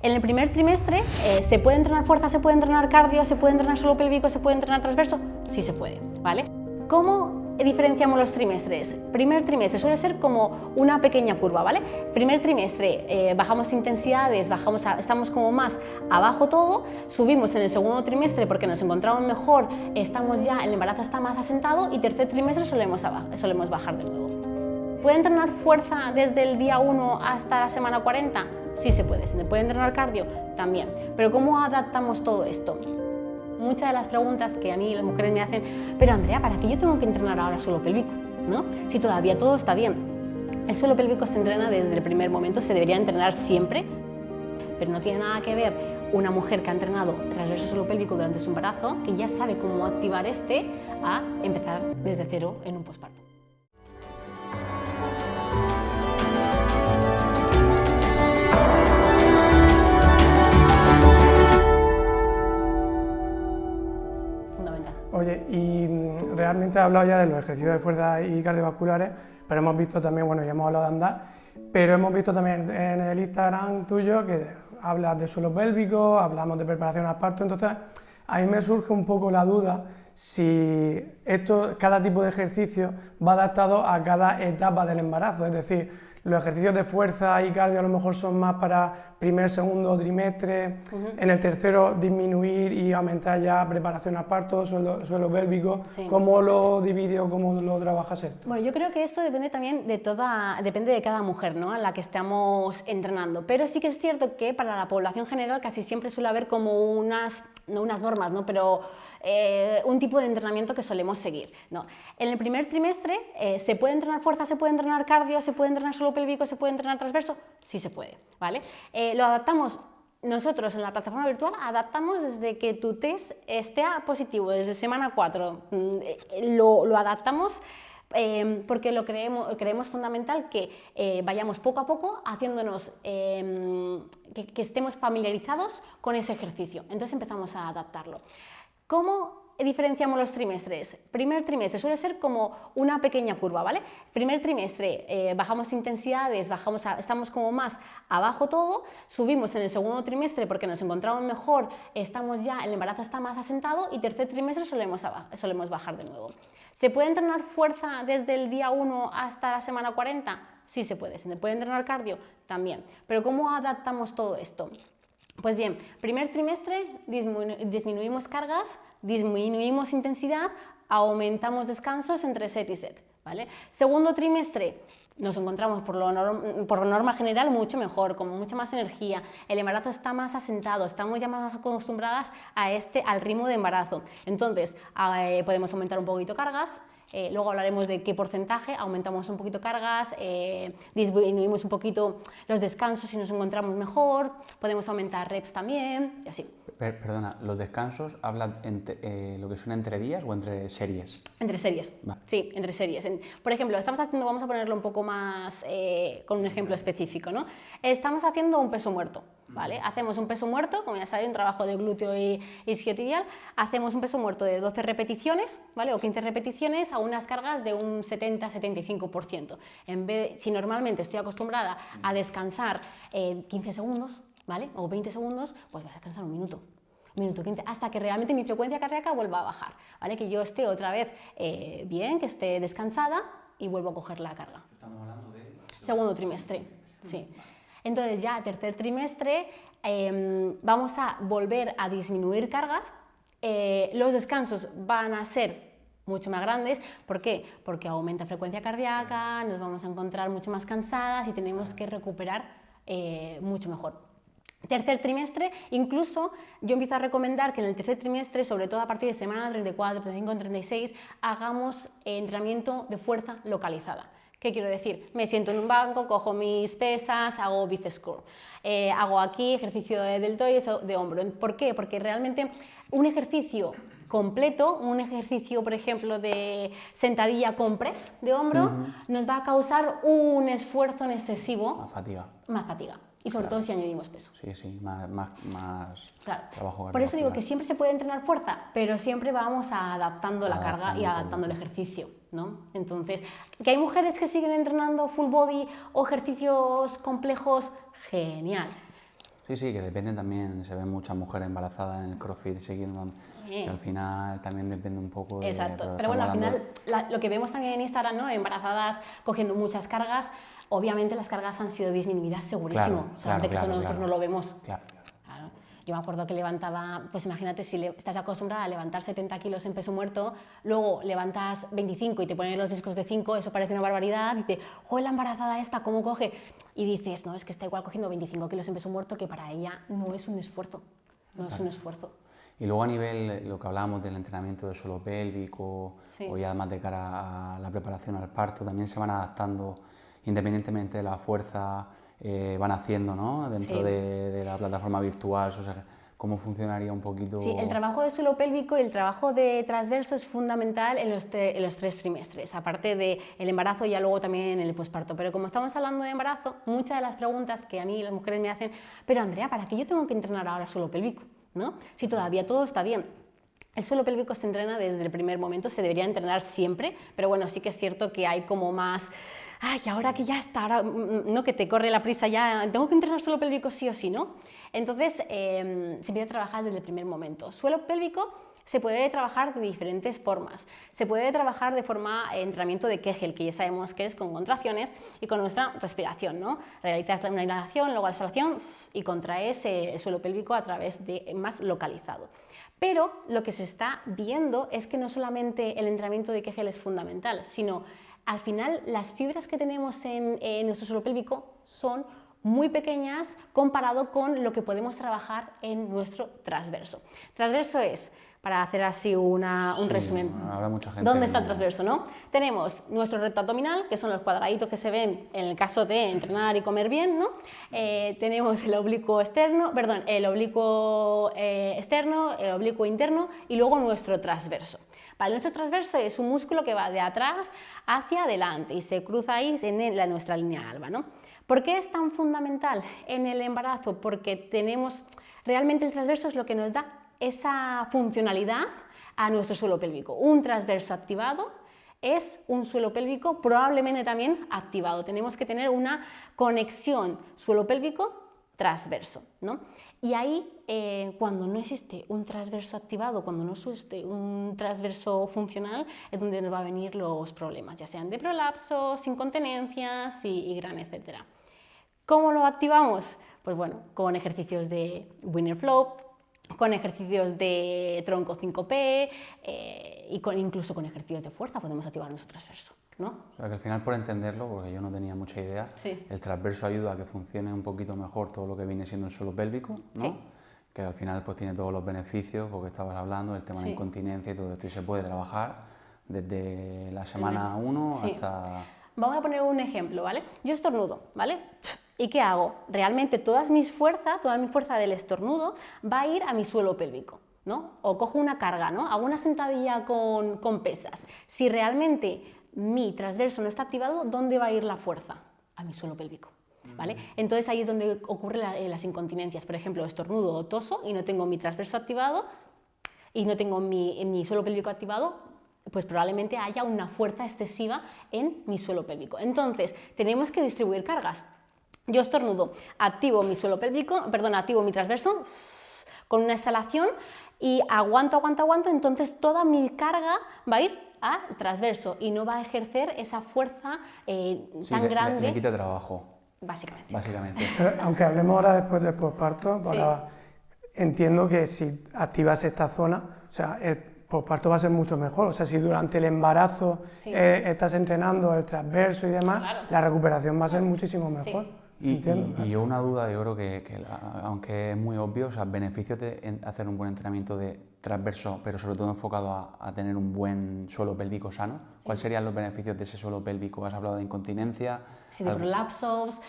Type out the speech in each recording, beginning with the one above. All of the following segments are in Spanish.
En el primer trimestre, ¿se puede entrenar fuerza, se puede entrenar cardio, se puede entrenar suelo pélvico, se puede entrenar transverso? Sí se puede, ¿vale? ¿Cómo diferenciamos los trimestres? Primer trimestre suele ser como una pequeña curva, ¿vale? Primer trimestre bajamos intensidades, estamos como más abajo todo, subimos en el segundo trimestre porque nos encontramos mejor, estamos ya, el embarazo está más asentado y tercer trimestre solemos bajar de nuevo. ¿Puede entrenar fuerza desde el día 1 hasta la semana 40? Sí se puede. ¿Se puede entrenar cardio? También. Pero ¿cómo adaptamos todo esto? Muchas de las preguntas que a mí las mujeres me hacen, pero Andrea, ¿para qué yo tengo que entrenar ahora suelo pélvico? ¿No? Si todavía todo está bien. El suelo pélvico se entrena desde el primer momento, se debería entrenar siempre, pero no tiene nada que ver una mujer que ha entrenado transverso suelo pélvico durante su embarazo, que ya sabe cómo activar a empezar desde cero en un posparto. Oye, y realmente he hablado ya de los ejercicios de fuerza y cardiovasculares, pero hemos visto también, bueno, ya hemos hablado de andar, pero hemos visto también en el Instagram tuyo que hablas de suelo pélvico, hablamos de preparación al parto, entonces a mí me surge un poco la duda si cada tipo de ejercicio va adaptado a cada etapa del embarazo, es decir, los ejercicios de fuerza y cardio a lo mejor son más para primer, segundo trimestre, en el tercero disminuir y aumentar ya preparación al parto, suelo pélvico. Sí. ¿Cómo lo divides o cómo lo trabajas esto? Bueno, yo creo que esto depende también depende de cada mujer, ¿no?, a la que estamos entrenando, pero sí que es cierto que para la población general casi siempre suele haber como no unas normas, ¿no?, pero un tipo de entrenamiento que solemos seguir, ¿no? En el primer trimestre, ¿se puede entrenar fuerza, se puede entrenar cardio, se puede entrenar suelo pélvico, se puede entrenar transverso? Sí se puede, ¿vale? Lo adaptamos nosotros en la plataforma virtual, adaptamos desde que tu test esté positivo, desde semana 4, lo adaptamos porque creemos fundamental que vayamos poco a poco haciéndonos, que estemos familiarizados con ese ejercicio, entonces empezamos a adaptarlo. ¿Cómo diferenciamos los trimestres? Primer trimestre suele ser como una pequeña curva, ¿vale? Primer trimestre bajamos intensidades, estamos como más abajo todo, subimos en el segundo trimestre porque nos encontramos mejor, el embarazo está más asentado y tercer trimestre solemos bajar de nuevo. ¿Se puede entrenar fuerza desde el día 1 hasta la semana 40? Sí se puede. ¿Se puede entrenar cardio? También. Pero ¿cómo adaptamos todo esto? Pues bien, primer trimestre disminuimos cargas, disminuimos intensidad, aumentamos descansos entre set y set, ¿vale? Segundo trimestre nos encontramos por norma general mucho mejor, con mucha más energía, el embarazo está más asentado, estamos ya más acostumbradas al ritmo de embarazo, entonces podemos aumentar un poquito cargas. Luego hablaremos de qué porcentaje, aumentamos un poquito cargas, disminuimos un poquito los descansos si nos encontramos mejor, podemos aumentar reps también y así. Perdona, ¿los descansos hablan lo que son entre días o entre series? Entre series, vale. Sí, entre series. Por ejemplo, vamos a ponerlo un poco más con un ejemplo específico, ¿no? Estamos haciendo un peso muerto, ¿vale? Hacemos un peso muerto, como ya sabéis, un trabajo de glúteo y isquiotibial, hacemos un peso muerto de 12 repeticiones, ¿vale? O 15 repeticiones a unas cargas de un 70-75%. Si normalmente estoy acostumbrada a descansar 15 segundos, ¿vale? O 20 segundos, pues voy a descansar un minuto 15, hasta que realmente mi frecuencia cardíaca vuelva a bajar, ¿vale? Que yo esté otra vez bien, que esté descansada y vuelvo a coger la carga. Estamos hablando de... Segundo trimestre, sí. Entonces ya tercer trimestre vamos a volver a disminuir cargas, los descansos van a ser mucho más grandes. ¿Por qué? Porque aumenta frecuencia cardíaca, nos vamos a encontrar mucho más cansadas y tenemos que recuperar mucho mejor. Tercer trimestre, incluso yo empiezo a recomendar que en el tercer trimestre, sobre todo a partir de semana 34, 35, 36, hagamos entrenamiento de fuerza localizada. ¿Qué quiero decir? Me siento en un banco, cojo mis pesas, hago bíceps curl, hago aquí ejercicio de deltoides o de hombro. ¿Por qué? Porque realmente un ejercicio completo, un ejercicio, por ejemplo, de sentadilla con press de hombro, nos va a causar un esfuerzo en excesivo. Más fatiga. Y sobre todo si añadimos peso. Sí, más claro. Trabajo. Por eso digo que siempre se puede entrenar fuerza, pero siempre vamos adaptando la carga y adaptando el ejercicio, ¿no? Entonces, que hay mujeres que siguen entrenando full body o ejercicios complejos, genial. Sí, sí, que depende también, se ven muchas mujeres embarazadas en el CrossFit siguiendo, Sí. que al final también depende un poco de... Exacto, pero bueno, al final lo que vemos también en Instagram, ¿no? Embarazadas cogiendo muchas cargas, obviamente las cargas han sido disminuidas segurísimo, Claro, solamente que eso claro, nosotros claro. no lo vemos. Claro. Claro. Yo me acuerdo que levantaba, pues imagínate si estás acostumbrada a levantar 70 kilos en peso muerto, luego levantas 25 y te ponen los discos de 5, eso parece una barbaridad, dices, ¡joder, la embarazada esta, cómo coge! Y dices, no, es que está igual cogiendo 25 kilos en peso muerto, que para ella no es un esfuerzo, no es un esfuerzo. Y luego a nivel, lo que hablábamos del entrenamiento del suelo pélvico, Sí. o ya más de cara a la preparación al parto, también se van adaptando independientemente de la fuerza, van haciendo, ¿no? Dentro Sí. de la plataforma virtual, o sea, ¿cómo funcionaría un poquito? Sí, el trabajo de suelo pélvico y el trabajo de transverso es fundamental en los 3 trimestres, aparte del embarazo y ya luego también en el posparto. Pero como estamos hablando de embarazo, muchas de las preguntas que a mí las mujeres me hacen, pero Andrea, ¿para qué yo tengo que entrenar ahora suelo pélvico? ¿No? Si todavía todo está bien. El suelo pélvico se entrena desde el primer momento, se debería entrenar siempre, pero bueno, sí que es cierto que hay como más, ay, ahora que ya está, ahora, no, que te corre la prisa ya, tengo que entrenar suelo pélvico sí o sí, ¿no? Entonces, se empieza a trabajar desde el primer momento. Suelo pélvico se puede trabajar de diferentes formas. Se puede trabajar de forma entrenamiento de Kegel, que ya sabemos que es con contracciones y con nuestra respiración, ¿no? Realizas una inhalación, luego la exhalación y contraes el suelo pélvico a través de más localizado. Pero lo que se está viendo es que no solamente el entrenamiento de Kegel es fundamental, sino al final las fibras que tenemos en nuestro suelo pélvico son muy pequeñas comparado con lo que podemos trabajar en nuestro transverso. Transverso es, para hacer así un resumen, habrá mucha gente ¿dónde que está el no- tenemos, ¿no? Tenemos nuestro recto abdominal, que son los cuadraditos que se ven en el caso de entrenar y comer bien, ¿no? Tenemos el oblicuo externo, perdón, el oblicuo externo, el oblicuo interno y luego nuestro transverso. Vale, nuestro transverso es un músculo que va de atrás hacia adelante y se cruza ahí en nuestra línea alba, ¿no? ¿Por qué es tan fundamental en el embarazo? Porque tenemos, realmente el transverso es lo que nos da esa funcionalidad a nuestro suelo pélvico. Un transverso activado es un suelo pélvico probablemente también activado. Tenemos que tener una conexión suelo pélvico transverso, ¿no? Y ahí, cuando no existe un transverso activado, cuando no existe un transverso funcional, es donde nos van a venir los problemas, ya sean de prolapsos, incontinencias y gran etcétera. ¿Cómo lo activamos? Pues bueno, con ejercicios de Winner Flow, con ejercicios de tronco 5P y incluso con ejercicios de fuerza podemos activar nuestro transverso, ¿no? O sea, que al final, por entenderlo, porque yo no tenía mucha idea, Sí. el transverso ayuda a que funcione un poquito mejor todo lo que viene siendo el suelo pélvico, ¿no? Sí. Que al final pues tiene todos los beneficios, porque estabas hablando, el tema de Sí. la incontinencia y todo esto, y se puede trabajar desde la semana 1 Sí. hasta... Vamos a poner un ejemplo, ¿vale? Yo estornudo, ¿vale? ¿Y qué hago? Realmente toda mi fuerza del estornudo va a ir a mi suelo pélvico, ¿no? O cojo una carga, ¿no? Hago una sentadilla con pesas. Si realmente mi transverso no está activado, ¿dónde va a ir la fuerza? A mi suelo pélvico, ¿vale? Entonces ahí es donde ocurren las incontinencias. Por ejemplo, estornudo o toso y no tengo mi transverso activado y no tengo mi suelo pélvico activado, pues probablemente haya una fuerza excesiva en mi suelo pélvico. Entonces, tenemos que distribuir cargas. Yo estornudo, activo mi suelo pélvico, perdón, activo mi transverso con una exhalación y aguanto, entonces toda mi carga va a ir al transverso y no va a ejercer esa fuerza tan grande. Le quita trabajo, Básicamente. Pero, aunque hablemos ahora después del posparto, Sí. entiendo que si activas esta zona, o sea, el posparto va a ser mucho mejor. O sea, si durante el embarazo Sí. estás entrenando el transverso y demás, Claro. la recuperación va a ser muchísimo mejor. Sí. Entiendo. Y yo una duda, yo creo aunque es muy obvio, o sea, beneficios de hacer un buen entrenamiento de transverso, pero sobre todo enfocado a tener un buen suelo pélvico sano. Sí. ¿Cuáles serían los beneficios de ese suelo pélvico? Has hablado de incontinencia. Sí, de prolapsos,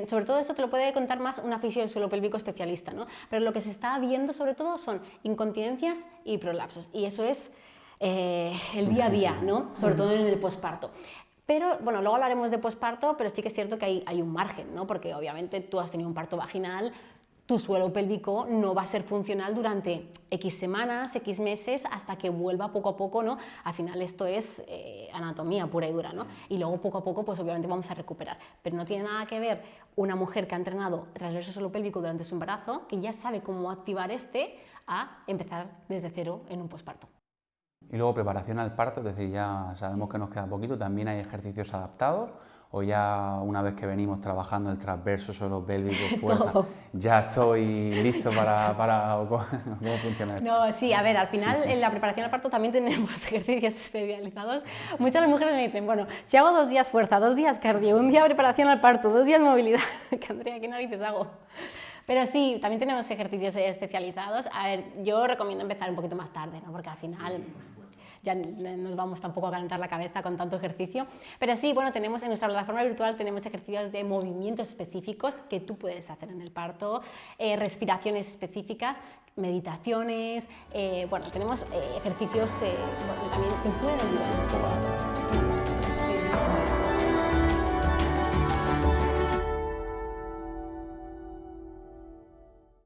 sobre todo esto te lo puede contar más una fisio del suelo pélvico especialista, ¿no? Pero lo que se está viendo sobre todo son incontinencias y prolapsos, y eso es el día a día, ¿no? Sobre todo en el posparto. Pero, bueno, luego hablaremos de posparto, pero sí que es cierto que hay un margen, ¿no? Porque obviamente tú has tenido un parto vaginal, tu suelo pélvico no va a ser funcional durante X semanas, X meses, hasta que vuelva poco a poco, ¿no? Al final esto es anatomía pura y dura, ¿no? Y luego poco a poco, pues obviamente vamos a recuperar. Pero no tiene nada que ver una mujer que ha entrenado transverso suelo pélvico durante su embarazo, que ya sabe cómo activar a empezar desde cero en un posparto. Y luego preparación al parto, es decir, ya sabemos que nos queda poquito, también hay ejercicios adaptados, o ya una vez que venimos trabajando el transverso, suelo pélvico, fuerza, ya estoy listo para ¿cómo funciona esto? No, sí, a ver, al final en la preparación al parto también tenemos ejercicios especializados. Muchas mujeres me dicen, bueno, si hago 2 días fuerza, 2 días cardio, 1 día preparación al parto, 2 días movilidad, que Andrea, ¿qué narices hago? Pero sí, también tenemos ejercicios especializados. A ver, yo recomiendo empezar un poquito más tarde, ¿no? Porque al final ya nos vamos tampoco a calentar la cabeza con tanto ejercicio. Pero sí, bueno, tenemos en nuestra plataforma virtual tenemos ejercicios de movimientos específicos que tú puedes hacer en el parto, respiraciones específicas, meditaciones, bueno, tenemos ejercicios que también te pueden ayudar mucho.